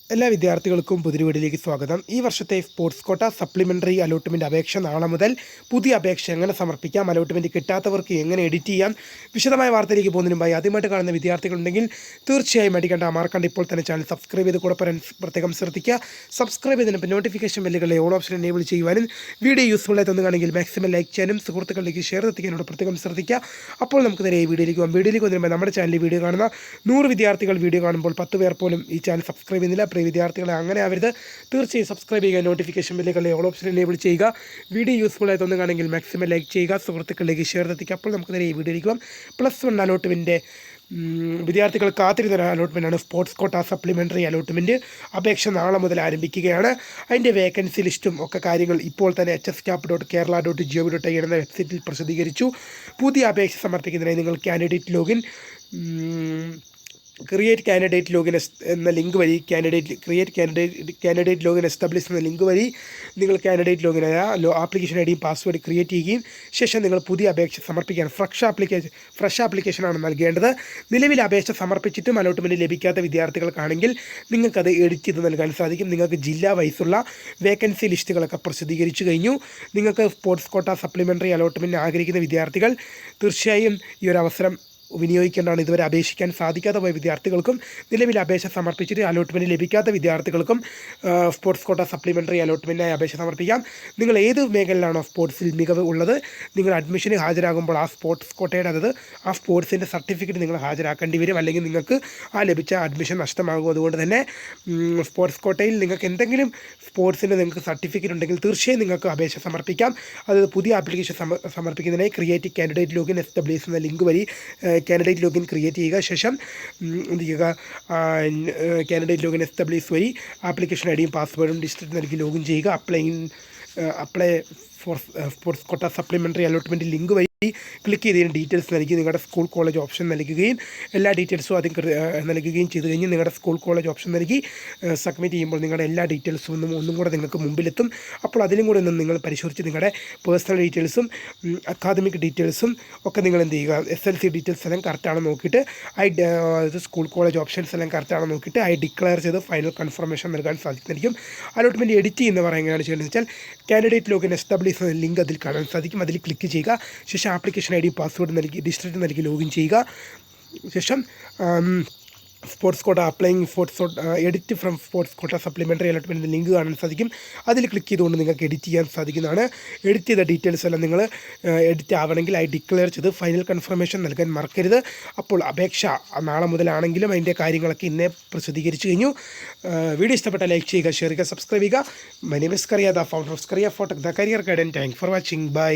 എല്ലാ വിദ്യാർത്ഥികൾക്കും പുതിയ വീഡിയോയിലേക്ക് സ്വാഗതം. ഈ വർഷത്തെ സ്പോർട്സ് കോട്ട സപ്ലിമെൻ്ററി അലോട്ട്മെൻറ്റ് അപേക്ഷ നാളെ മുതൽ പുതിയ അപേക്ഷ എങ്ങനെ സമർപ്പിക്കാം, അലോട്ട്മെൻറ്റ് കിട്ടാത്തവർക്ക് എങ്ങനെ എഡിറ്റ് ചെയ്യാം, വിശദമായ വാർത്തയിലേക്ക് പോകുന്നതിന് മുമ്പായി ആദ്യമായിട്ട് കാണുന്ന വിദ്യാർത്ഥികളുണ്ടെങ്കിൽ തീർച്ചയായും അടിക്കേണ്ട മറക്കണ്ട ഇപ്പോൾ തന്നെ ചാനൽ സബ്സ്ക്രൈബ് ചെയ്ത് കൂടെ പ്രത്യേകം ശ്രദ്ധിക്കുക. സബ്സ്ക്രൈബ് ചെയ്തതിന് നോട്ടിഫിക്കേഷൻ ബെല്ലുകളെ ഓൾ ഓപ്ഷൻ എനേബിൾ ചെയ്യുവാനും വീഡിയോ യൂസ്ഫുൾ ആയി തോന്നുകയാണെങ്കിൽ മാക്സിമം ലൈക്ക് ചെയ്യാനും സുഹൃത്തുക്കളിലേക്ക് ഷെയർ എത്തിക്കാനോട് പ്രത്യേകം ശ്രദ്ധിക്കുക. അപ്പോൾ നമുക്ക് നേരെ ഈ വീഡിയോയിലേക്ക് പോകാം. വീഡിയോയിലേക്ക് വന്നിരുമ്പോൾ നമ്മുടെ ചാനലിൽ വീഡിയോ കാണുന്ന 100 വിദ്യാർത്ഥികൾ വീഡിയോ കാണുമ്പോൾ 10 പേർ പോലും ഈ ചാനൽ സബ്സ്ക്രൈബ് ചെയ്യുന്നില്ല. പ്രിയ വിദ്യാർത്ഥികളെ അങ്ങനെ ആവരുത്. തീർച്ചയായും സബ്സ്ക്രൈബ് ചെയ്യുക, നോട്ടിഫിക്കേഷൻ ബെല്ലുകളെ ഓൾ ഓപ്ഷൻ എനേബിൾ ചെയ്യുക. വീഡിയോ യൂസ്ഫുൾ ആയി തോന്നുകയാണെങ്കിൽ മാക്സിമം ലൈക്ക് ചെയ്യുക, സുഹൃത്തുക്കളിലേക്ക് ഷെയർ എത്തിക്കുക. അപ്പോൾ നമുക്ക് നേരെ ഈ വീഡിയോയിലേക്ക് പോകാം. +1 അലോട്ട്മെൻറ്റിൻ്റെ വിദ്യാർത്ഥികൾ കാത്തിരുന്ന അലോട്ട്മെൻറ്റാണ് സ്പോർട്സ് കോട്ട സപ്ലിമെൻ്ററി അലോട്ട്മെൻറ്റ്. അപേക്ഷ നാളെ മുതൽ ആരംഭിക്കുകയാണ്. അതിൻ്റെ വേക്കൻസി ലിസ്റ്റും ഒക്കെ കാര്യങ്ങൾ ഇപ്പോൾ തന്നെ hscap.kerala.gov.in എന്ന വെബ്സൈറ്റിൽ പ്രസിദ്ധീകരിച്ചു. പുതിയ അപേക്ഷ സമർപ്പിക്കുന്നതിനായി നിങ്ങൾ candidate login create candidate login എന്ന ലിങ്ക് വഴി കാൻഡിഡേറ്റ് ലോഗിൻ എസ്റ്റാബ്ലിഷ് എന്ന ലിങ്ക് വഴി നിങ്ങൾ കാൻഡിഡേറ്റ് ലോഗിനായ ആപ്ലിക്കേഷൻ ഐ ഡിയും പാസ്വേഡ് ക്രിയേറ്റ് ചെയ്യുകയും ശേഷം നിങ്ങൾ പുതിയ അപേക്ഷ സമർപ്പിക്കാൻ ഫ്രഷ് ആപ്ലിക്കേഷനാണ് നൽകേണ്ടത്. നിലവിൽ അപേക്ഷ സമർപ്പിച്ചിട്ടും അലോട്ട്മെൻറ്റ് ലഭിക്കാത്ത വിദ്യാർത്ഥികൾക്കാണെങ്കിൽ നിങ്ങൾക്കത് എഡിറ്റ് ചെയ്ത് നൽകാൻ സാധിക്കും. നിങ്ങൾക്ക് ജില്ലാ വൈസുള്ള വേക്കൻസി ലിസ്റ്റുകളൊക്കെ പ്രസിദ്ധീകരിച്ചു കഴിഞ്ഞു. നിങ്ങൾക്ക് സ്പോർട്സ് കോട്ട സപ്ലിമെൻ്ററി അലോട്ട്മെൻറ്റ് ആഗ്രഹിക്കുന്ന വിദ്യാർത്ഥികൾ തീർച്ചയായും ഈ ഒരു അവസരം വിനിയോഗിക്കേണ്ടതാണ്. ഇതുവരെ അപേക്ഷിക്കാൻ സാധിക്കാതെ പോയ വിദ്യാർത്ഥികൾക്കും നിലവിൽ അപേക്ഷ സമർപ്പിച്ചിട്ട് അലോട്ട്മെൻറ്റ് ലഭിക്കാത്ത വിദ്യാർത്ഥികൾക്കും സ്പോർട്സ് കോട്ട സപ്ലിമെൻ്ററി അലോട്ട്മെൻറ്റിനായി അപേക്ഷ സമർപ്പിക്കാം. നിങ്ങൾ ഏത് മേഖലയിലാണോ സ്പോർട്സിൽ മികവ് ഉള്ളത്, നിങ്ങൾ അഡ്മിഷന് ഹാജരാകുമ്പോൾ ആ സ്പോർട്സ് കോട്ടയുടെ ആ സ്പോർട്സിൻ്റെ സർട്ടിഫിക്കറ്റ് നിങ്ങൾ ഹാജരാക്കേണ്ടി വരും. അല്ലെങ്കിൽ നിങ്ങൾക്ക് ആ ലഭിച്ച അഡ്മിഷൻ നഷ്ടമാകും. അതുകൊണ്ട് തന്നെ സ്പോർട്സ് കോട്ടയിൽ നിങ്ങൾക്ക് എന്തെങ്കിലും സ്പോർട്സിൻ്റെ നിങ്ങൾക്ക് സർട്ടിഫിക്കറ്റ് ഉണ്ടെങ്കിൽ തീർച്ചയായും നിങ്ങൾക്ക് അപേക്ഷ സമർപ്പിക്കാം. അത് പുതിയ ആപ്ലിക്കേഷൻ സമർപ്പിക്കുന്നതിനായി ക്രിയേറ്റ് കാൻഡിഡേറ്റ് ലോഗിൻ എസ്റ്റാബ്ലിഷ് എന്ന ലിങ്ക് വഴി കാൻഡിഡേറ്റ് ലോഗിൻ ക്രിയേറ്റ് ചെയ്യുക. ശേഷം എന്ത് ചെയ്യുക, കാൻഡിഡേറ്റ് ലോഗിൻ എസ്റ്റാബ്ലിഷ് വഴി ആപ്ലിക്കേഷൻ ഐ ഡിയും പാസ്വേഡും ഡിസ്ട്രിക്റ്റ് നൽകി ലോഗിൻ ചെയ്യുക. Apply for sports quota supplementary allotment link വഴി ക്ലിക്ക് ചെയ്തതിന് ഡീറ്റെയിൽസ് നൽകി നിങ്ങളുടെ സ്കൂൾ കോളേജ് ഓപ്ഷൻ നൽകുകയും എല്ലാ ഡീറ്റെയിൽസും ആദ്യം നൽകുകയും ചെയ്ത് കഴിഞ്ഞ് നിങ്ങളുടെ സ്കൂൾ കോളേജ് ഓപ്ഷൻ നൽകി സബ്മിറ്റ് ചെയ്യുമ്പോൾ നിങ്ങളുടെ എല്ലാ ഡീറ്റെയിൽസും ഒന്നും കൂടെ നിങ്ങൾക്ക് മുമ്പിലെത്തും. അപ്പോൾ അതിലും കൂടെ ഒന്ന് നിങ്ങൾ പരിശോധിച്ച് നിങ്ങളുടെ പേഴ്സണൽ ഡീറ്റെയിൽസും അക്കാദമിക് ഡീറ്റെയിൽസും ഒക്കെ നിങ്ങൾ എന്ത് ചെയ്യുക, SLC ഡീറ്റെയിൽസ് എല്ലാം കറക്റ്റാണെന്ന് നോക്കിയിട്ട് സ്കൂൾ കോളേജ് ഓപ്ഷൻസ് എല്ലാം കറക്റ്റാണെന്ന് നോക്കിയിട്ട് ഡിക്ലെയർ ചെയ്ത് ഫൈനൽ കൺഫർമേഷൻ നൽകാൻ സാധിക്കുന്നതായിരിക്കും. അലോട്ട്മെൻറ്റ് എഡിറ്റ് ചെയ്യുന്നവർ എങ്ങനെയാണ് ചെയ്യേണ്ടതെന്ന് വെച്ചാൽ കാൻഡിഡേറ്റ് ലോഗിൻ എസ്റ്റാബ്ലിഷ് ലിങ്ക് അതിൽ കാണാൻ സാധിക്കും. അതിൽ ക്ലിക്ക് ചെയ്യുക. ശേഷം ആപ്ലിക്കേഷൻ ഐ ഡി പാസ്വേഡ് നൽകി ഡിസ്ട്രിക്റ്റ് നൽകി ലോഗിൻ ചെയ്യുക. ശേഷം sports quota applying edit from sports quota supplementary allotment link കാണാൻ സാധിക്കും. അതിൽ ക്ലിക്ക് ചെയ്തുകൊണ്ട് നിങ്ങൾക്ക് എഡിറ്റ് ചെയ്യാൻ സാധിക്കുന്നതാണ്. എഡിറ്റ് ചെയ്ത ഡീറ്റെയിൽസ് എല്ലാം നിങ്ങൾ എഡിറ്റ് ആവണമെങ്കിൽ ഡിക്ലെയർ ചെയ്ത് ഫൈനൽ കൺഫർമേഷൻ നൽകാൻ മറക്കരുത്. അപ്പോൾ അപേക്ഷ നാളെ മുതലാണെങ്കിലും അതിൻ്റെ കാര്യങ്ങളൊക്കെ ഇന്നേ പ്രസിദ്ധീകരിച്ചു കഴിഞ്ഞു. വീഡിയോ ഇഷ്ടപ്പെട്ട ലൈക്ക് ചെയ്യുക, ഷെയർ ചെയ്യുക, സബ്സ്ക്രൈബ് ചെയ്യുക. My name is Kariya, the founder of Kariya ഫോട്ടക്, the career guide. Thank for watching. By.